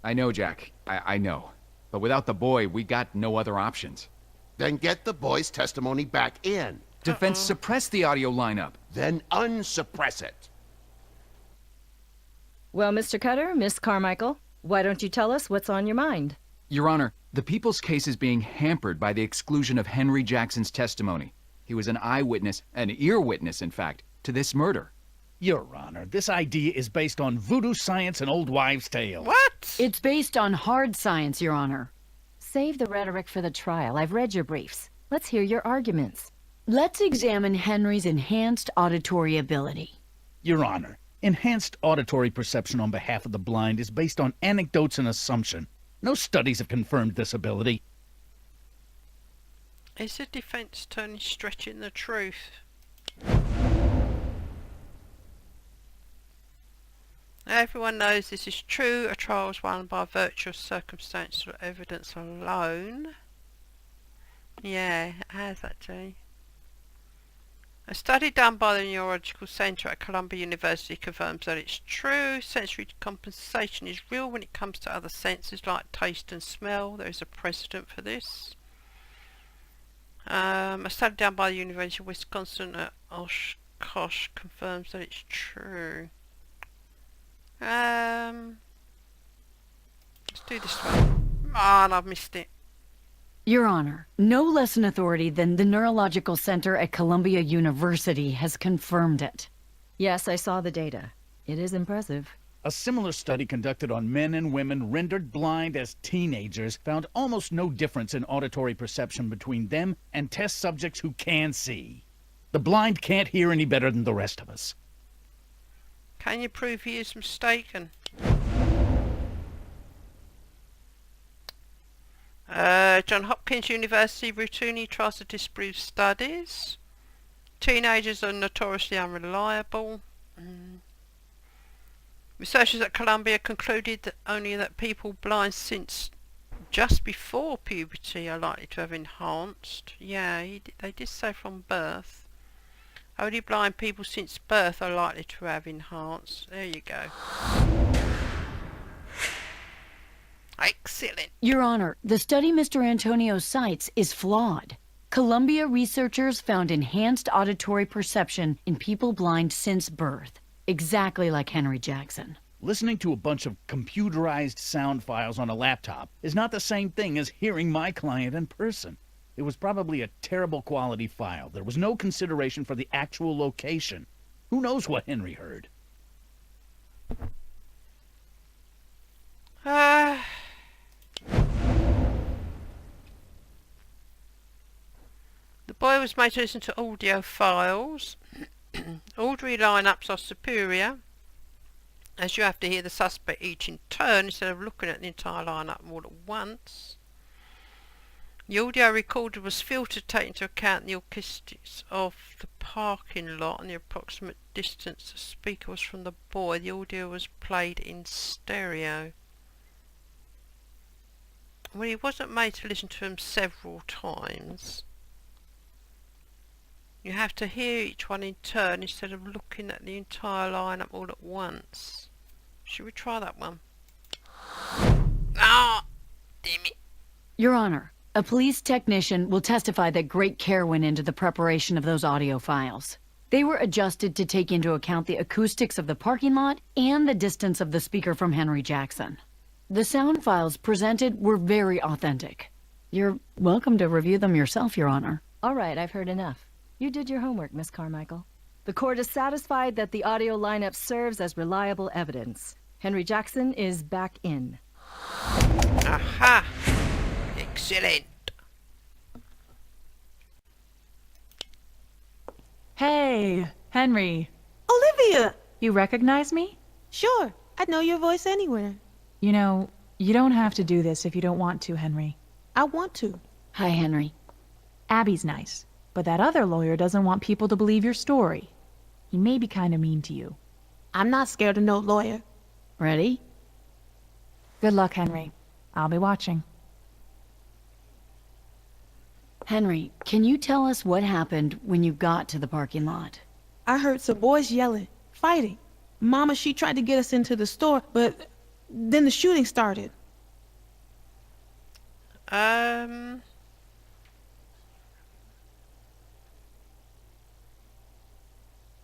I know, Jack. I know. But without the boy, we got no other options. Then get the boy's testimony back in. Defense suppress the audio lineup. Then unsuppress it. Well, Mr. Cutter, Miss Carmichael, why don't you tell us what's on your mind? Your Honor, the people's case is being hampered by the exclusion of Henry Jackson's testimony. He was an eyewitness, an ear witness, in fact, to this murder. Your Honor, this idea is based on voodoo science and old wives' tales. What? It's based on hard science, Your Honor. Save the rhetoric for the trial. I've read your briefs. Let's hear your arguments. Let's examine Henry's enhanced auditory ability. Your Honor, enhanced auditory perception on behalf of the blind is based on anecdotes and assumption. No studies have confirmed this ability. Is the defense attorney stretching the truth? Everyone knows this is true. A trial is won by virtue of circumstantial evidence alone. Yeah, how's that, Jay? A study done by the Neurological Center at Columbia University confirms that it's true. Sensory compensation is real when it comes to other senses like taste and smell. There is a precedent for this. A study done by the University of Wisconsin at Oshkosh confirms that it's true. Let's do this one. Ah, and I've missed it. Your Honor, no less an authority than the Neurological Center at Columbia University has confirmed it. Yes, I saw the data. It is impressive. A similar study conducted on men and women rendered blind as teenagers found almost no difference in auditory perception between them and test subjects who can see. The blind can't hear any better than the rest of us. Can you prove he is mistaken? Johns Hopkins University routinely tries to disprove studies. Teenagers are notoriously unreliable. Researchers at Columbia concluded that only that people blind since just before puberty are likely to have enhanced. Yeah, they did say from birth. Only blind people since birth are likely to have enhanced. There you go. Excellent. Your Honor, the study Mr. Antonio cites is flawed. Columbia researchers found enhanced auditory perception in people blind since birth, exactly like Henry Jackson. Listening to a bunch of computerized sound files on a laptop is not the same thing as hearing my client in person. It was probably a terrible quality file. There was no consideration for the actual location. Who knows what Henry heard? The boy was made to listen to audio files. Auditory lineups are superior, as you have to hear the suspect each in turn instead of looking at the entire lineup all at once. The audio recorder was filtered, taking into account the acoustics of the parking lot and the approximate distance the speaker was from the boy. The audio was played in stereo. Well, he wasn't made to listen to him several times. You have to hear each one in turn instead of looking at the entire lineup all at once. Should we try that one? Ah, damn it. Your Honor, a police technician will testify that great care went into the preparation of those audio files. They were adjusted to take into account the acoustics of the parking lot and the distance of the speaker from Henry Jackson. The sound files presented were very authentic. You're welcome to review them yourself, Your Honor. All right, I've heard enough. You did your homework, Miss Carmichael. The court is satisfied that the audio lineup serves as reliable evidence. Henry Jackson is back in. Aha! Excellent. Hey, Henry. Olivia! You recognize me? Sure, I'd know your voice anywhere. You know, you don't have to do this if you don't want to, Henry. I want to. Hi, Henry. Abby's nice, but that other lawyer doesn't want people to believe your story. He may be kind of mean to you. I'm not scared of no lawyer. Ready? Good luck, Henry. I'll be watching. Henry, can you tell us what happened when you got to the parking lot? I heard some boys yelling, fighting. Mama, she tried to get us into the store, but Then the shooting started.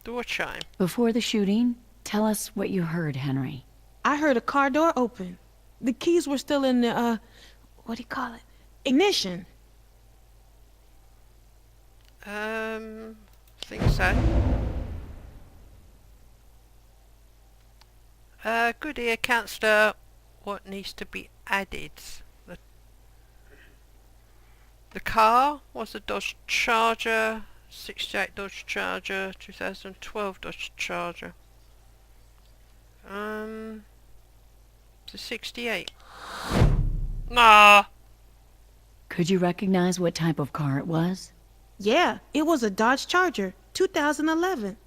Door chime. Before the shooting, tell us what you heard, Henry. I heard a car door open. The keys were still in the, what do you call it? Ignition. Think so. Good ear, Counsellor. What needs to be added? The car was a Dodge Charger, 68 Dodge Charger, 2012 Dodge Charger. The 68. Nah. Could you recognize what type of car it was? Yeah, it was a Dodge Charger, 2011.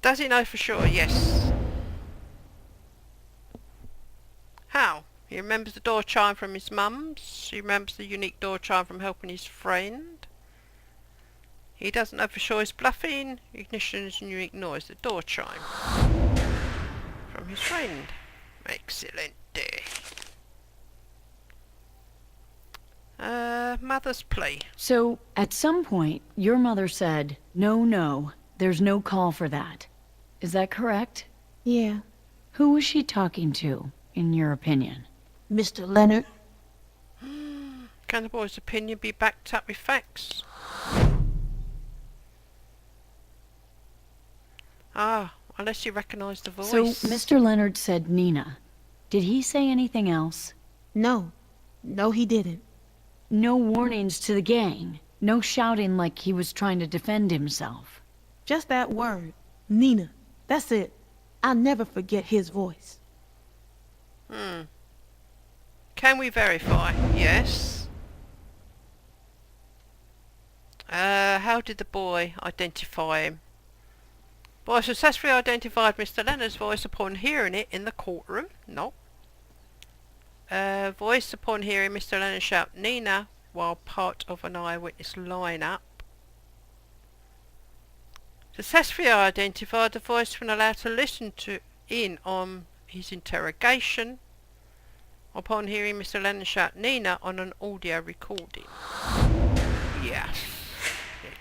Does he know for sure? Yes. How? He remembers the door chime from his mum's. He remembers the unique door chime from helping his friend. He doesn't know for sure he's bluffing. Ignition is a unique noise. The door chime from his friend. Excellent. Mother's plea. So, at some point, your mother said, no, there's no call for that. Is that correct? Yeah. Who was she talking to, in your opinion? Mr. Leonard. Can the boy's opinion be backed up with facts? Unless you recognise the voice. So, Mr. Leonard said Nina. Did he say anything else? No. No, he didn't. No warnings to the gang. No shouting like he was trying to defend himself. Just that word. Nina. That's it. I'll never forget his voice. Can we verify? Yes. How did the boy identify him? Boy successfully identified Mr. Leonard's voice upon hearing it in the courtroom. Nope. Voice upon hearing Mr. Leonard shout Nina while part of an eyewitness lineup. Successfully identified the voice when allowed to listen to in on his interrogation upon hearing Mr. Leonard shout Nina on an audio recording. Yes.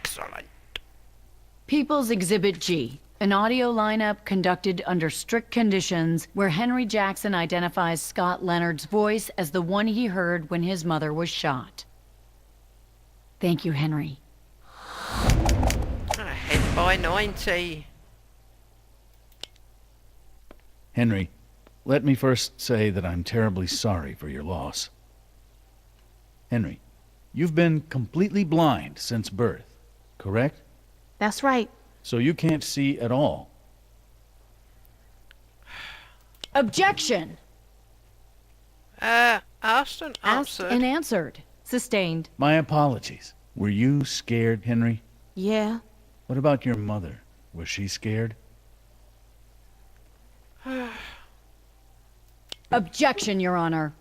Excellent. People's Exhibit G. An audio lineup conducted under strict conditions where Henry Jackson identifies Scott Leonard's voice as the one he heard when his mother was shot. Thank you, Henry. Ahead by 90. Henry, let me first say that I'm terribly sorry for your loss. Henry, you've been completely blind since birth, correct? That's right. So you can't see at all. Objection! Asked and Asked answered. and answered. Sustained. My apologies. Were you scared, Henry? Yeah. What about your mother? Was she scared? Objection, Your Honor.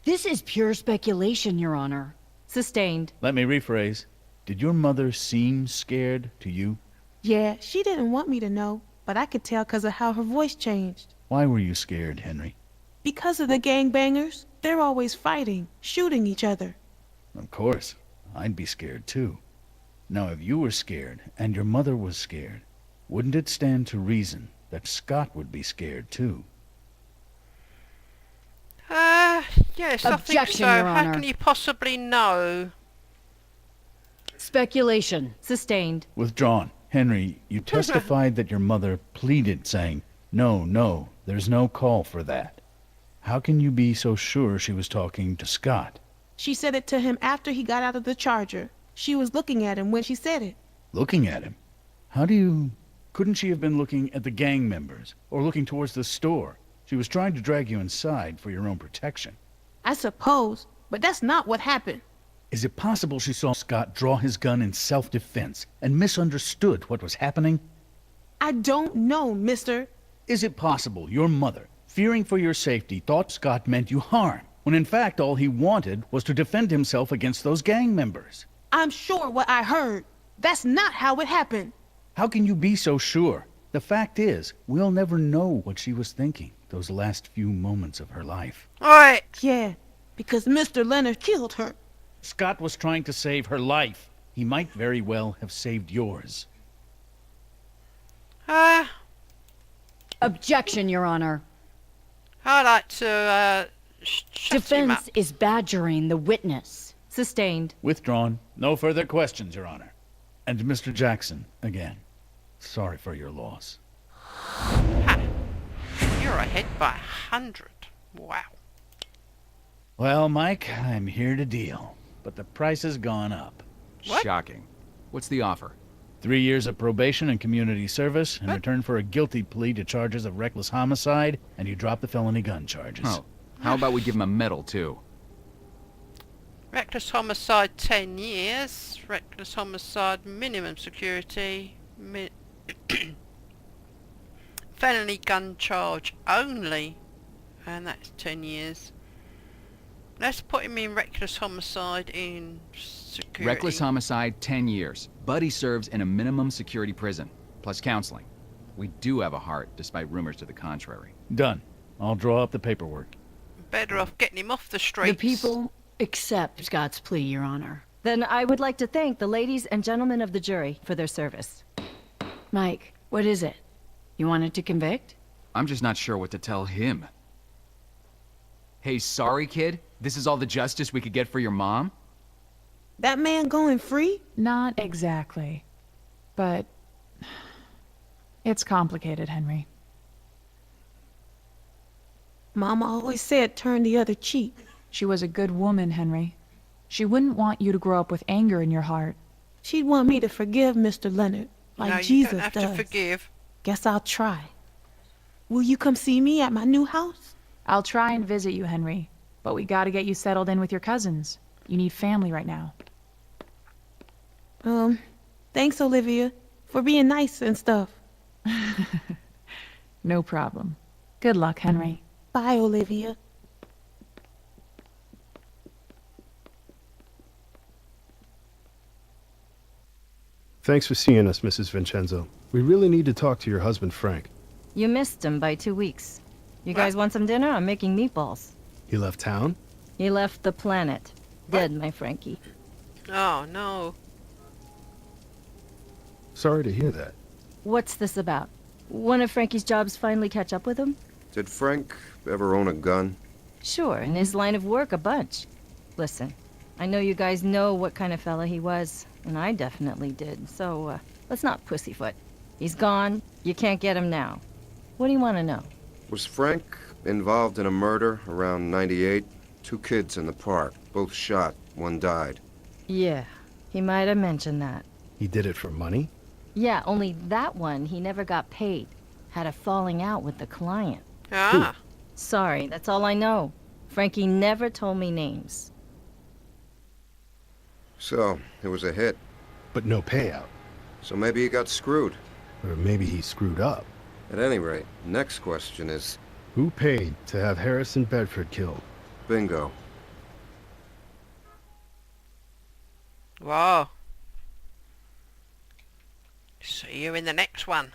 This is pure speculation, Your Honor. Sustained. Let me rephrase. Did your mother seem scared to you? Yeah, she didn't want me to know, but I could tell because of how her voice changed. Why were you scared, Henry? Because of the gangbangers. They're always fighting, shooting each other. Of course. I'd be scared too. Now, if you were scared and your mother was scared, wouldn't it stand to reason that Scott would be scared too? Yes, I think Objection, so. Your How Honor. can you possibly know? Speculation. Sustained. Withdrawn. Henry, you testified that your mother pleaded, saying, No, there's no call for that. How can you be so sure she was talking to Scott? She said it to him after he got out of the Charger. She was looking at him when she said it. Looking at him? How do you... Couldn't she have been looking at the gang members, or looking towards the store? She was trying to drag you inside for your own protection. I suppose, but that's not what happened. Is it possible she saw Scott draw his gun in self-defense and misunderstood what was happening? I don't know, mister. Is it possible your mother, fearing for your safety, thought Scott meant you harm, when in fact all he wanted was to defend himself against those gang members? I'm sure what I heard. That's not how it happened. How can you be so sure? The fact is, we'll never know what she was thinking those last few moments of her life. Alright. Yeah, because Mr. Leonard killed her. Scott was trying to save her life. He might very well have saved yours. Objection, Your Honor. I'd like to, shut him up. Defense is badgering the witness. Sustained. Withdrawn. No further questions, Your Honor. And Mr. Jackson, again, sorry for your loss. You're ahead by 100. Wow. Well, Mike, I'm here to deal, but the price has gone up. What? Shocking. What's the offer? 3 years of probation and community service in return for a guilty plea to charges of reckless homicide, and you drop the felony gun charges. Oh, how about we give him a medal, too? Reckless homicide 10 years. Reckless homicide minimum security. Felony gun charge only. And that's 10 years. Let's put him in reckless homicide in security. Reckless homicide, 10 years. Buddy serves in a minimum security prison, plus counseling. We do have a heart, despite rumors to the contrary. Done. I'll draw up the paperwork. Better off getting him off the streets. The people accept Scott's plea, Your Honor. Then I would like to thank the ladies and gentlemen of the jury for their service. Mike, what is it? You wanted to convict? I'm just not sure what to tell him. Hey, sorry, kid? This is all the justice we could get for your mom? That man going free? Not exactly. But it's complicated, Henry. Mama always said turn the other cheek. She was a good woman, Henry. She wouldn't want you to grow up with anger in your heart. She'd want me to forgive Mr. Leonard, like No, you Jesus don't have does. to forgive. Guess I'll try. Will you come see me at my new house? I'll try and visit you, Henry. But we gotta get you settled in with your cousins. You need family right now. Thanks, Olivia, for being nice and stuff. No problem. Good luck, Henry. Bye, Olivia. Thanks for seeing us, Mrs. Vincenzo. We really need to talk to your husband, Frank. You missed him by 2 weeks. You guys want some dinner? I'm making meatballs. He left town? He left the planet. Dead, my Frankie. Oh, no. Sorry to hear that. What's this about? One of Frankie's jobs finally catch up with him? Did Frank ever own a gun? Sure, in his line of work, a bunch. Listen, I know you guys know what kind of fella he was, and I definitely did, so, let's not pussyfoot. He's gone, you can't get him now. What do you want to know? Was Frank involved in a murder around 98? 2 kids in the park, both shot, one died. Yeah, he might have mentioned that. He did it for money? Yeah, only that one, he never got paid. Had a falling out with the client. Ah. Sorry, that's all I know. Frankie never told me names. So, it was a hit. But no payout. So maybe he got screwed. Or maybe he screwed up. At any rate, next question is... Who paid to have Harrison Bedford killed? Bingo. Wow. See you in the next one.